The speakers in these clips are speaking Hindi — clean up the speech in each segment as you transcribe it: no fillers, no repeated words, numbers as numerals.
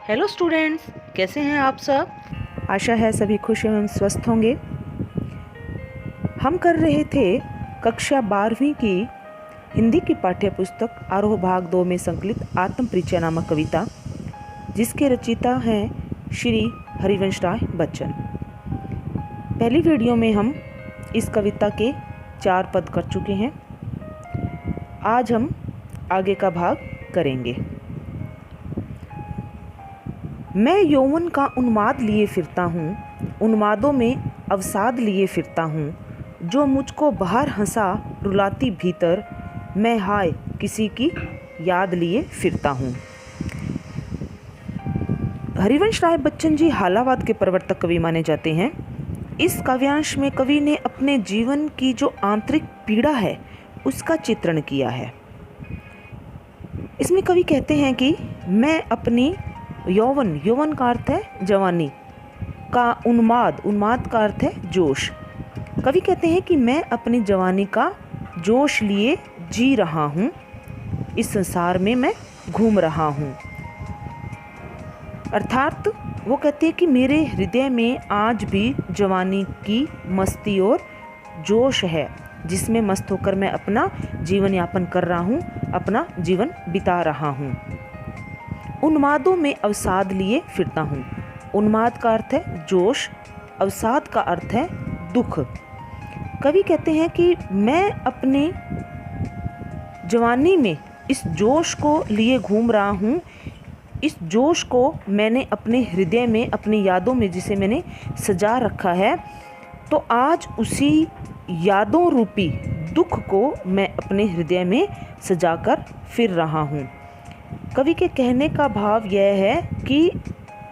हेलो स्टूडेंट्स, कैसे हैं आप सब। आशा है सभी खुश एवं स्वस्थ होंगे। हम कर रहे थे कक्षा 12वीं की हिंदी की पाठ्य पुस्तक आरोह भाग 2 में संकलित आत्म परिचय नामक कविता, जिसके रचयिता हैं श्री हरिवंश राय बच्चन। पहली वीडियो में हम इस कविता के 4 पद कर चुके हैं। आज हम आगे का भाग करेंगे। मैं यौवन का उन्माद लिए फिरता हूँ, उन्मादों में अवसाद लिए फिरता हूँ। जो मुझको बाहर हंसा रुलाती भीतर, मैं हाय किसी की याद लिए फिरता हूँ। हरिवंश राय बच्चन जी हालावाद के प्रवर्तक कवि माने जाते हैं। इस काव्यांश में कवि ने अपने जीवन की जो आंतरिक पीड़ा है उसका चित्रण किया है। इसमें कवि कहते हैं कि मैं अपनी यौवन का अर्थ है जवानी, का उन्माद का अर्थ है जोश। कवि कहते हैं कि मैं अपनी जवानी का जोश लिए जी रहा हूँ, इस संसार में मैं घूम रहा हूँ। अर्थात वो कहते हैं कि मेरे हृदय में आज भी जवानी की मस्ती और जोश है, जिसमें मस्त होकर मैं अपना जीवन यापन कर रहा हूँ, अपना जीवन बिता रहा हूँ। उन्मादों में अवसाद लिए फिरता हूँ। उन्माद का अर्थ है जोश, अवसाद का अर्थ है दुख। कवि कहते हैं कि मैं अपनी जवानी में इस जोश को लिए घूम रहा हूँ। इस जोश को मैंने अपने हृदय में, अपनी यादों में जिसे मैंने सजा रखा है, तो आज उसी यादों रूपी दुख को मैं अपने हृदय में सजाकर फिर रहा हूँ। कवि के कहने का भाव यह है कि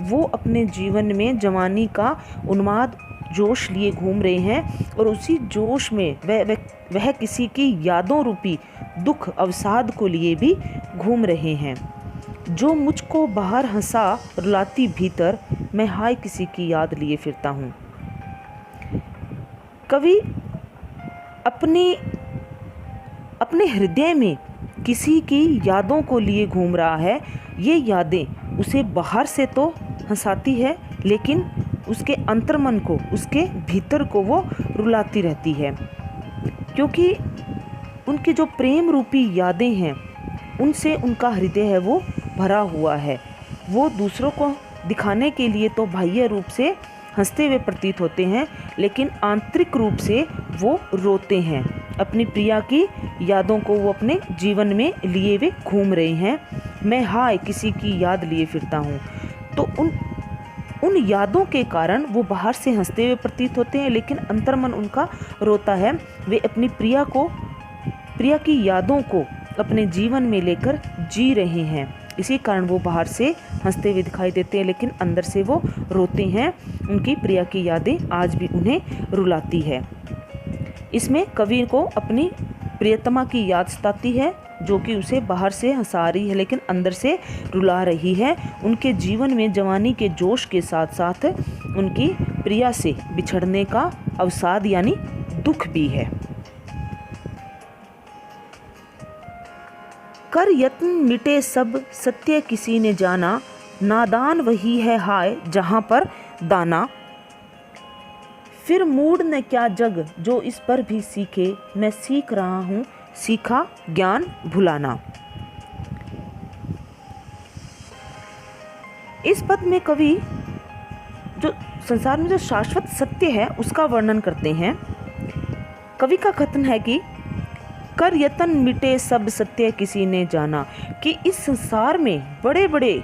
वो अपने जीवन में जवानी का उन्माद जोश लिए घूम रहे हैं और उसी जोश में वह किसी की यादों रूपी दुख अवसाद को लिए भी घूम रहे हैं। जो मुझको बाहर हंसा रुलाती भीतर, मैं हाय किसी की याद लिए फिरता हूँ। कवि अपने हृदय में किसी की यादों को लिए घूम रहा है। ये यादें उसे बाहर से तो हंसाती है, लेकिन उसके अंतर्मन को, उसके भीतर को वो रुलाती रहती है, क्योंकि उनकी जो प्रेम रूपी यादें हैं उनसे उनका हृदय है वो भरा हुआ है। वो दूसरों को दिखाने के लिए तो बाह्य रूप से हंसते हुए प्रतीत होते हैं, लेकिन आंतरिक रूप से वो रोते हैं। अपनी प्रिया की यादों को वो अपने जीवन में लिए हुए घूम रहे हैं। मैं हाय किसी की याद लिए फिरता हूँ। तो उन यादों के कारण वो बाहर से हंसते हुए प्रतीत होते हैं, लेकिन अंतर्मन उनका रोता है। वे अपनी प्रिया की यादों को अपने जीवन में लेकर जी रहे हैं। इसी कारण वो बाहर से हंसते हुए दिखाई देते हैं, लेकिन अंदर से वो रोते हैं। उनकी प्रिया की यादें आज भी उन्हें रुलाती है। इसमें कवि को अपनी प्रियतमा की याद सताती है, जो कि उसे बाहर से हंसा रही है लेकिन अंदर से रुला रही है। उनके जीवन में जवानी के जोश के साथ साथ उनकी प्रिया से बिछड़ने का अवसाद यानी दुख भी है। कर यत्न मिटे सब सत्य किसी ने जाना, नादान वही है हाय जहाँ पर दाना। फिर मूड न क्या जग जो इस पर भी सीखे, मैं सीख रहा हूँ सीखा ज्ञान भुलाना। इस पद में कवि जो संसार में जो शाश्वत सत्य है उसका वर्णन करते हैं। कवि का कथन है कि कर यतन मिटे सब सत्य किसी ने जाना, कि इस संसार में बड़े बड़े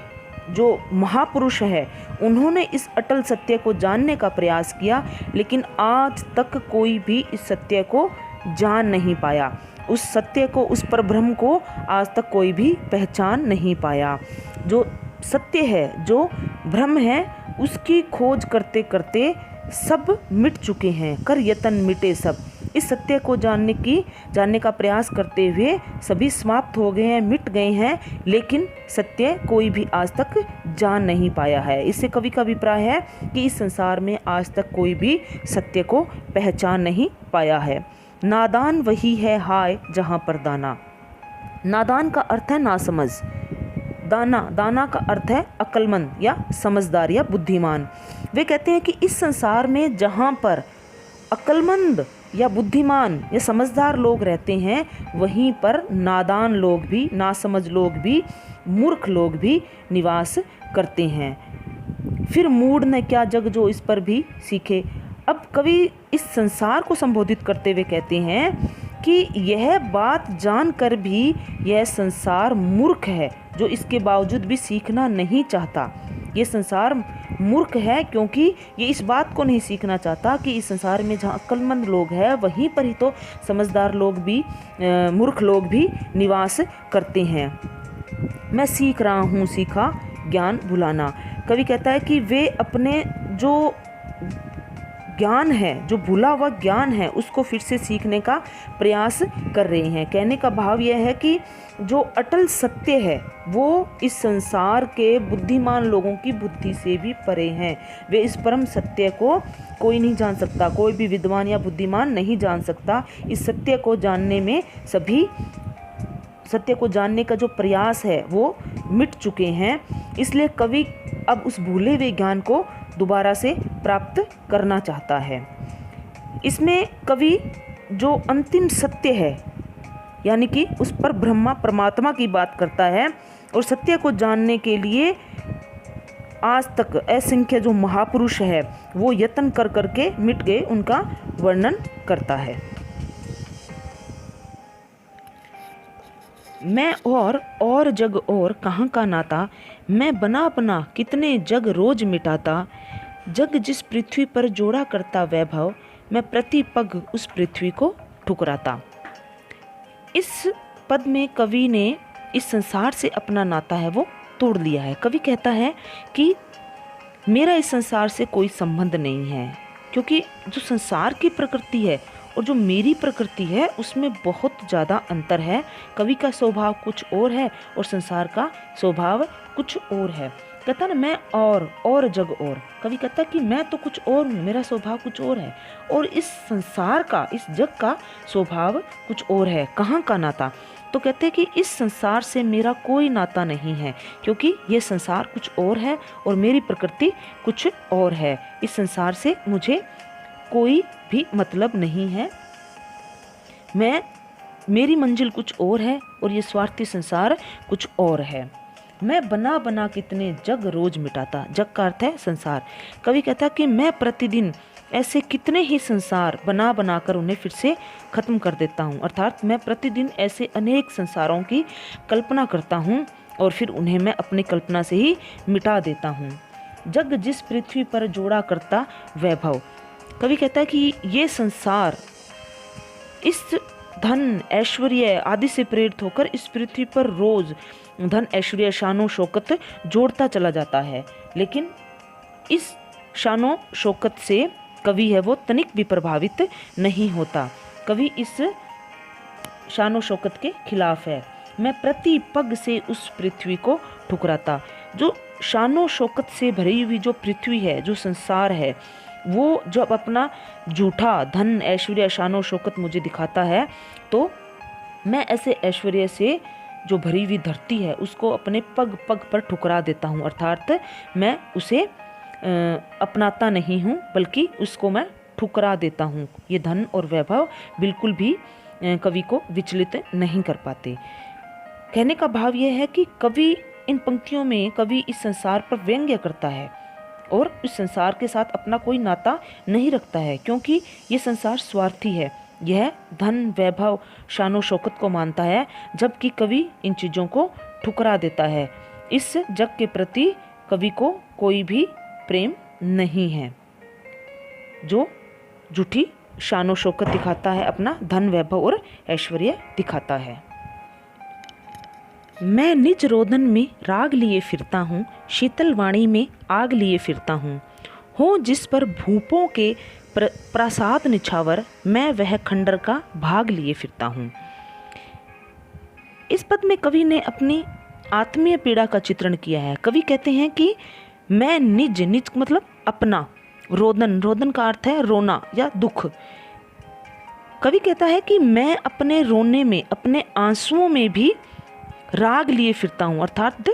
जो महापुरुष है उन्होंने इस अटल सत्य को जानने का प्रयास किया, लेकिन आज तक कोई भी इस सत्य को जान नहीं पाया। उस सत्य को, उस परब्रह्म को आज तक कोई भी पहचान नहीं पाया। जो सत्य है, जो ब्रह्म है, उसकी खोज करते करते सब मिट चुके हैं। कर यतन मिटे सब, इस सत्य को जानने का प्रयास करते हुए सभी समाप्त हो गए हैं, मिट गए हैं, लेकिन सत्य कोई भी आज तक जान नहीं पाया है। इससे कवि का अभिप्राय है कि इस संसार में आज तक कोई भी सत्य को पहचान नहीं पाया है। नादान वही है हाय जहाँ पर दाना। नादान का अर्थ है नासमझ। दाना, दाना का अर्थ है अक्लमंद या समझदार या बुद्धिमान। वे कहते हैं कि इस संसार में जहाँ पर अक्लमंद या बुद्धिमान या समझदार लोग रहते हैं, वहीं पर नादान लोग भी, नासमझ लोग भी, मूर्ख लोग भी निवास करते हैं। फिर मूढ़ ने क्या जग जो इस पर भी सीखे। अब कवि इस संसार को संबोधित करते हुए कहते हैं कि यह बात जानकर भी यह संसार मूर्ख है, जो इसके बावजूद भी सीखना नहीं चाहता। ये संसार मूर्ख है क्योंकि ये इस बात को नहीं सीखना चाहता कि इस संसार में जहाँ अक्लमंद लोग हैं, वहीं पर ही तो समझदार लोग भी, मूर्ख लोग भी निवास करते हैं। मैं सीख रहा हूँ सीखा ज्ञान भुलाना। कवि कहता है कि वे अपने जो ज्ञान है, जो भूला हुआ ज्ञान है, उसको फिर से सीखने का प्रयास कर रहे हैं। कहने का भाव यह है कि जो अटल सत्य है वो इस संसार के बुद्धिमान लोगों की बुद्धि से भी परे हैं। वे इस परम सत्य को कोई नहीं जान सकता, कोई भी विद्वान या बुद्धिमान नहीं जान सकता। इस सत्य को जानने में सभी, सत्य को जानने का जो प्रयास है वो मिट चुके हैं। इसलिए कवि अब उस भूले हुए ज्ञान को दोबारा से प्राप्त करना चाहता है। इसमें कवि जो अंतिम सत्य है, यानी कि उस पर ब्रह्मा परमात्मा की बात करता है, और सत्य को जानने के लिए आज तक असंख्य जो महापुरुष है वो यत्न कर करके मिट गए, उनका वर्णन करता है। मैं और जग और कहाँ का नाता, मैं बना बना कितने जग रोज मिटाता। जग जिस पृथ्वी पर जोड़ा करता वैभव, मैं प्रति पग उस पृथ्वी को ठुकराता। इस पद में कवि ने इस संसार से अपना नाता है वो तोड़ लिया है। कवि कहता है कि मेरा इस संसार से कोई संबंध नहीं है, क्योंकि जो संसार की प्रकृति है और जो मेरी प्रकृति है उसमें बहुत ज़्यादा अंतर है। कवि का स्वभाव कुछ और है और संसार का स्वभाव कुछ और है। कहता ना मैं और जग और, कवि कहता है कि मैं तो कुछ और हूँ, मेरा स्वभाव कुछ और है, और इस संसार का, इस जग का स्वभाव कुछ और है। कहाँ का नाता? तो कहते हैं कि इस संसार से मेरा कोई नाता नहीं है, क्योंकि ये संसार कुछ और है और मेरी प्रकृति कुछ और है। इस संसार से मुझे कोई भी मतलब नहीं है। मेरी मंजिल कुछ और है और ये स्वार्थी संसार कुछ और है। मैं बना बना कितने जग रोज मिटाता। जग का अर्थ है संसार। कवि कहता है कि मैं प्रतिदिन ऐसे कितने ही संसार बना बना कर उन्हें फिर से खत्म कर देता हूँ। अर्थात मैं प्रतिदिन ऐसे अनेक संसारों की कल्पना करता हूँ और फिर उन्हें मैं अपनी कल्पना से ही मिटा देता हूँ। जग जिस पृथ्वी पर जोड़ा करता वैभव। कवि कहता है कि ये संसार इस धन ऐश्वर्य आदि से प्रेरित होकर इस पृथ्वी पर रोज धन ऐश्वर्य शानो शौकत जोड़ता चला जाता है, लेकिन इस शानो शौकत से कवि है वो तनिक भी प्रभावित नहीं होता। कवि इस शानो शौकत के खिलाफ है। मैं प्रति पग से उस पृथ्वी को ठुकराता। जो शानो शौकत से भरी हुई जो पृथ्वी है, जो संसार है, वो जब अपना झूठा धन ऐश्वर्य शानो शौकत मुझे दिखाता है, तो मैं ऐसे ऐश्वर्य से जो भरी हुई धरती है उसको अपने पग पग पर ठुकरा देता हूँ। अर्थात मैं उसे अपनाता नहीं हूँ, बल्कि उसको मैं ठुकरा देता हूँ। ये धन और वैभव बिल्कुल भी कवि को विचलित नहीं कर पाते। कहने का भाव यह है कि कवि इन पंक्तियों में कवि इस संसार पर व्यंग्य करता है और इस संसार के साथ अपना कोई नाता नहीं रखता है, क्योंकि ये संसार स्वार्थी है। यह धन वैभव शानो शौकत को मानता है, जबकि कवि इन चीज़ों को ठुकरा देता है। इस जग के प्रति कवि को कोई भी प्रेम नहीं है। जो झूठी शानो शौकत दिखाता है, अपना धन वैभव और ऐश्वर्य दिखाता है। मैं निज रोदन में राग लिए फिरता हूँ, शीतल वाणी में आग लिए फिरता हूँ। हो जिस पर भूपों के प्रासाद निछावर, मैं वह खंडर का भाग लिए फिरता हूँ। इस पद में कवि ने अपनी आत्मीय पीड़ा का चित्रण किया है। कवि कहते हैं कि मैं निज मतलब अपना, रोदन का अर्थ है रोना या दुख। कवि कहता है कि मैं अपने रोने में, अपने आंसुओं में भी राग लिए फिरता हूँ, अर्थात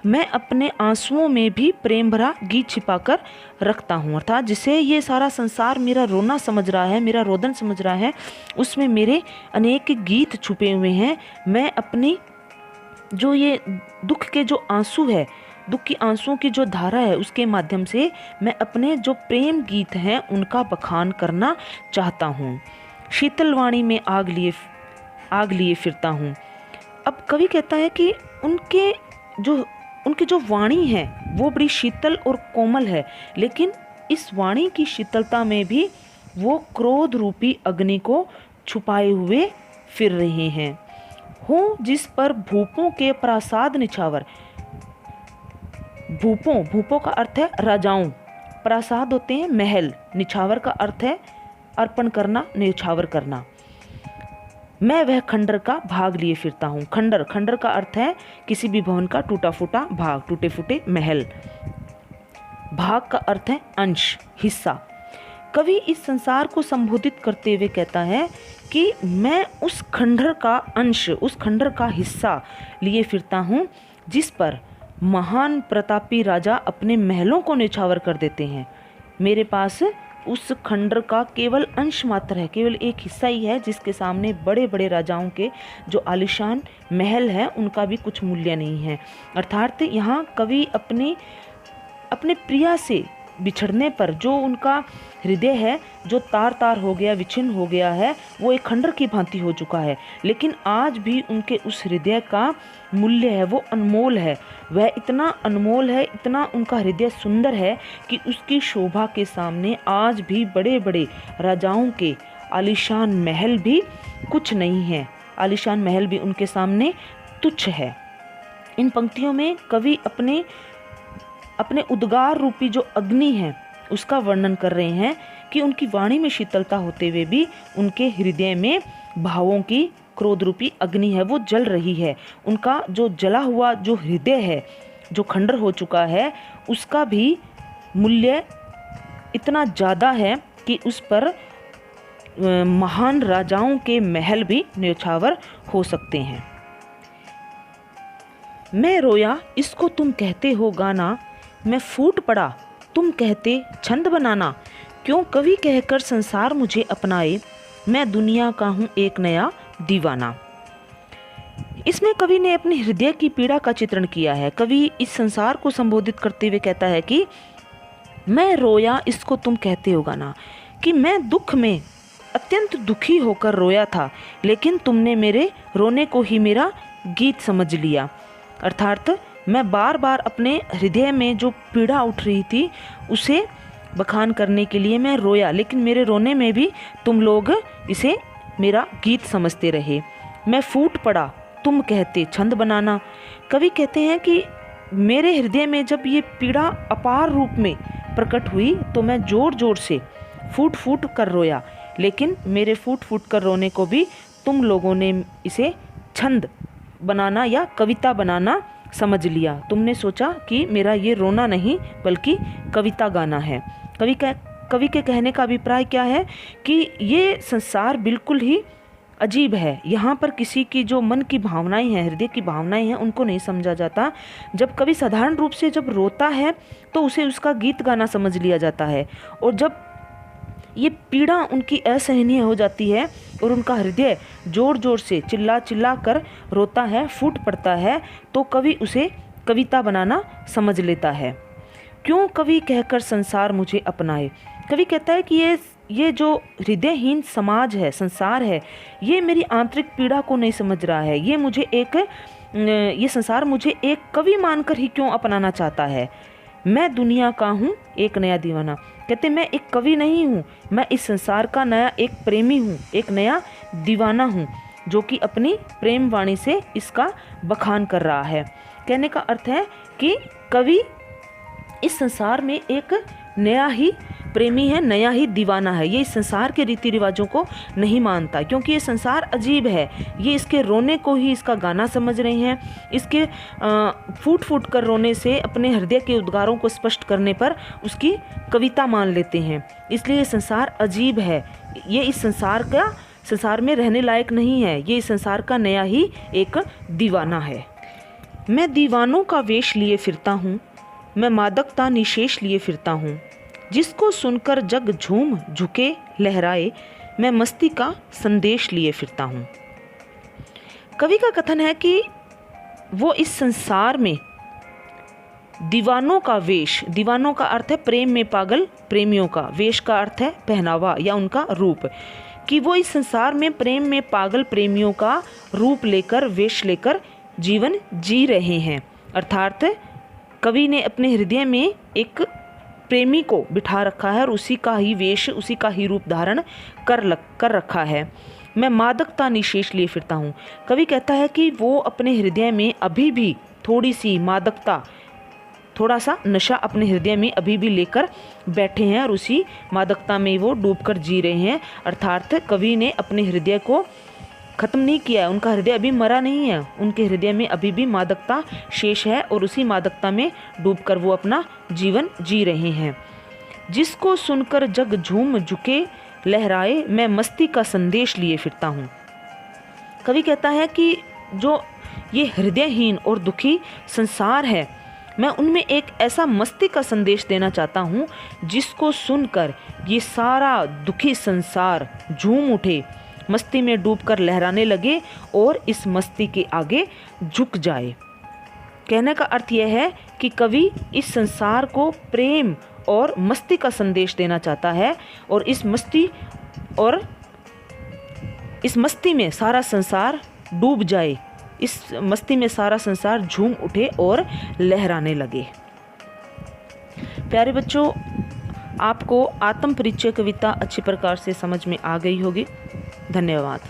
मैं अपने आंसुओं में भी प्रेम भरा गीत छिपाकर रखता हूँ। अर्थात जिसे ये सारा संसार मेरा रोना समझ रहा है, मेरा रोदन समझ रहा है, उसमें मेरे अनेक गीत छुपे हुए हैं। मैं अपनी जो ये दुख के जो आंसू है, दुख की आंसुओं की जो धारा है, उसके माध्यम से मैं अपने जो प्रेम गीत हैं उनका बखान करना चाहता हूँ। शीतल वाणी में आग लिए फिरता हूँ। अब कवि कहता है कि उनकी जो वाणी है वो बड़ी शीतल और कोमल है, लेकिन इस वाणी की शीतलता में भी वो क्रोध रूपी अग्नि को छुपाए हुए फिर रहे हैं। हो जिस पर भूपों के प्रासाद निछावर। भूपों का अर्थ है राजाओं, प्रासाद होते हैं महल, निछावर का अर्थ है अर्पण करना, न्यौछावर करना। मैं वह खंडर का भाग लिए फिरता हूँ। खंडर का अर्थ है किसी भी भवन का टूटा फूटा भाग, टूटे फूटे महल। भाग का अर्थ है अंश, हिस्सा। कवि इस संसार को संबोधित करते हुए कहता है कि मैं उस खंडर का अंश, उस खंडर का हिस्सा लिए फिरता हूँ जिस पर महान प्रतापी राजा अपने महलों को न्यौछावर कर देते हैं। मेरे पास उस खंडर का केवल अंश मात्र है, केवल एक हिस्सा ही है, जिसके सामने बड़े बड़े राजाओं के जो आलिशान महल है उनका भी कुछ मूल्य नहीं है। अर्थात यहाँ कवि अपने प्रिया से बिछड़ने पर जो उनका हृदय है, जो तार तार हो गया, विच्छिन्न हो गया है, वो एक खंडर की भांति हो चुका है, लेकिन आज भी उनके उस हृदय का मूल्य है, वो अनमोल है। वह इतना अनमोल है, इतना उनका हृदय सुंदर है कि उसकी शोभा के सामने आज भी बड़े बड़े राजाओं के आलीशान महल भी कुछ नहीं है। आलीशान महल भी उनके सामने तुच्छ है। इन पंक्तियों में कवि अपने उद्गार रूपी जो अग्नि है उसका वर्णन कर रहे हैं कि उनकी वाणी में शीतलता होते हुए भी उनके हृदय में भावों की क्रोध रूपी अग्नि है, वो जल रही है। उनका जो जला हुआ जो हृदय है, जो खंडर हो चुका है, उसका भी मूल्य इतना ज़्यादा है कि उस पर महान राजाओं के महल भी न्यौछावर हो सकते हैं। मैं रोया इसको तुम कहते हो गाना, मैं फूट पड़ा तुम कहते छंद बनाना। क्यों कवि कहकर संसार मुझे अपनाए, मैं दुनिया का हूँ एक नया दीवाना। इसमें कवि ने अपने हृदय की पीड़ा का चित्रण किया है। कवि इस संसार को संबोधित करते हुए कहता है कि मैं रोया इसको तुम कहते हो गाना, कि मैं दुख में अत्यंत दुखी होकर रोया था, लेकिन तुमने मेरे रोने को ही मेरा गीत समझ लिया। अर्थात मैं बार बार अपने हृदय में जो पीड़ा उठ रही थी उसे बखान करने के लिए मैं रोया, लेकिन मेरे रोने में भी तुम लोग इसे मेरा गीत समझते रहे। मैं फूट पड़ा तुम कहते छंद बनाना। कवि कहते हैं कि मेरे हृदय में जब ये पीड़ा अपार रूप में प्रकट हुई तो मैं जोर जोर से फूट फूट कर रोया, लेकिन मेरे फूट फूट कर रोने को भी तुम लोगों ने इसे छंद बनाना या कविता बनाना समझ लिया। तुमने सोचा कि मेरा ये रोना नहीं बल्कि कविता गाना है। कवि के कहने का अभिप्राय क्या है कि ये संसार बिल्कुल ही अजीब है। यहाँ पर किसी की जो मन की भावनाएं हैं, हृदय की भावनाएं हैं, उनको नहीं समझा जाता। जब कवि साधारण रूप से जब रोता है तो उसे उसका गीत गाना समझ लिया जाता है, और जब ये पीड़ा उनकी असहनीय हो जाती है और उनका हृदय जोर जोर से चिल्ला चिल्ला कर रोता है, फूट पड़ता है, तो कवि उसे कविता बनाना समझ लेता है। क्यों कवि कहकर संसार मुझे अपनाए। कवि कहता है कि ये जो हृदयहीन समाज है, संसार है, ये मेरी आंतरिक पीड़ा को नहीं समझ रहा है। ये संसार मुझे एक कवि मानकर ही क्यों अपनाना चाहता है। मैं दुनिया का हूँ एक नया दीवाना। कहते मैं एक कवि नहीं हूँ, मैं इस संसार का नया एक प्रेमी हूँ, एक नया दीवाना हूँ, जो कि अपनी प्रेम वाणी से इसका बखान कर रहा है। कहने का अर्थ है कि कवि इस संसार में एक नया ही प्रेमी है, नया ही दीवाना है। ये इस संसार के रीति रिवाजों को नहीं मानता, क्योंकि ये संसार अजीब है। ये इसके रोने को ही इसका गाना समझ रहे हैं। इसके फूट फूट कर रोने से अपने हृदय के उद्गारों को स्पष्ट करने पर उसकी कविता मान लेते हैं। इसलिए ये संसार अजीब है। ये इस संसार में रहने लायक नहीं है। ये इस संसार का नया ही एक दीवाना है। मैं दीवानों का वेश लिए फिरता हूँ, मैं मादकता निशेष लिए फिरता हूँ। जिसको सुनकर जग झूम झुके लहराए, मैं मस्ती का संदेश लिए फिरता हूँ। कवि का कथन है कि वो इस संसार में दीवानों का वेश, दीवानों का अर्थ है प्रेम में पागल प्रेमियों का, वेश का अर्थ है पहनावा या उनका रूप, कि वो इस संसार में प्रेम में पागल प्रेमियों का रूप लेकर, वेश लेकर जीवन जी रहे हैं। अर्थात कवि ने अपने हृदय में एक प्रेमी को बिठा रखा है और उसी का ही वेश, उसी का ही रूप धारण कर रखा है। मैं मादकता निशेष लिए फिरता हूँ। कवि कहता है कि वो अपने हृदय में अभी भी थोड़ी सी मादकता, थोड़ा सा नशा अपने हृदय में अभी भी लेकर बैठे हैं और उसी मादकता में वो डूबकर जी रहे हैं। अर्थात कवि ने अपने हृदय को खत्म नहीं किया है, उनका हृदय अभी मरा नहीं है, उनके हृदय में अभी भी मादकता शेष है और उसी मादकता में डूबकर वो अपना जीवन जी रहे हैं। जिसको सुनकर जग झूम झुके लहराए, मैं मस्ती का संदेश लिए फिरता हूँ। कवि कहता है कि जो ये हृदयहीन और दुखी संसार है, मैं उनमें एक ऐसा मस्ती का संदेश देना चाहता हूँ जिसको सुनकर ये सारा दुखी संसार झूम उठे, मस्ती में डूबकर लहराने लगे और इस मस्ती के आगे झुक जाए। कहने का अर्थ यह है कि कवि इस संसार को प्रेम और मस्ती का संदेश देना चाहता है और इस मस्ती में सारा संसार डूब जाए, इस मस्ती में सारा संसार झूम उठे और लहराने लगे। प्यारे बच्चों, आपको आत्म परिचय कविता अच्छी प्रकार से समझ में आ गई होगी। धन्यवाद।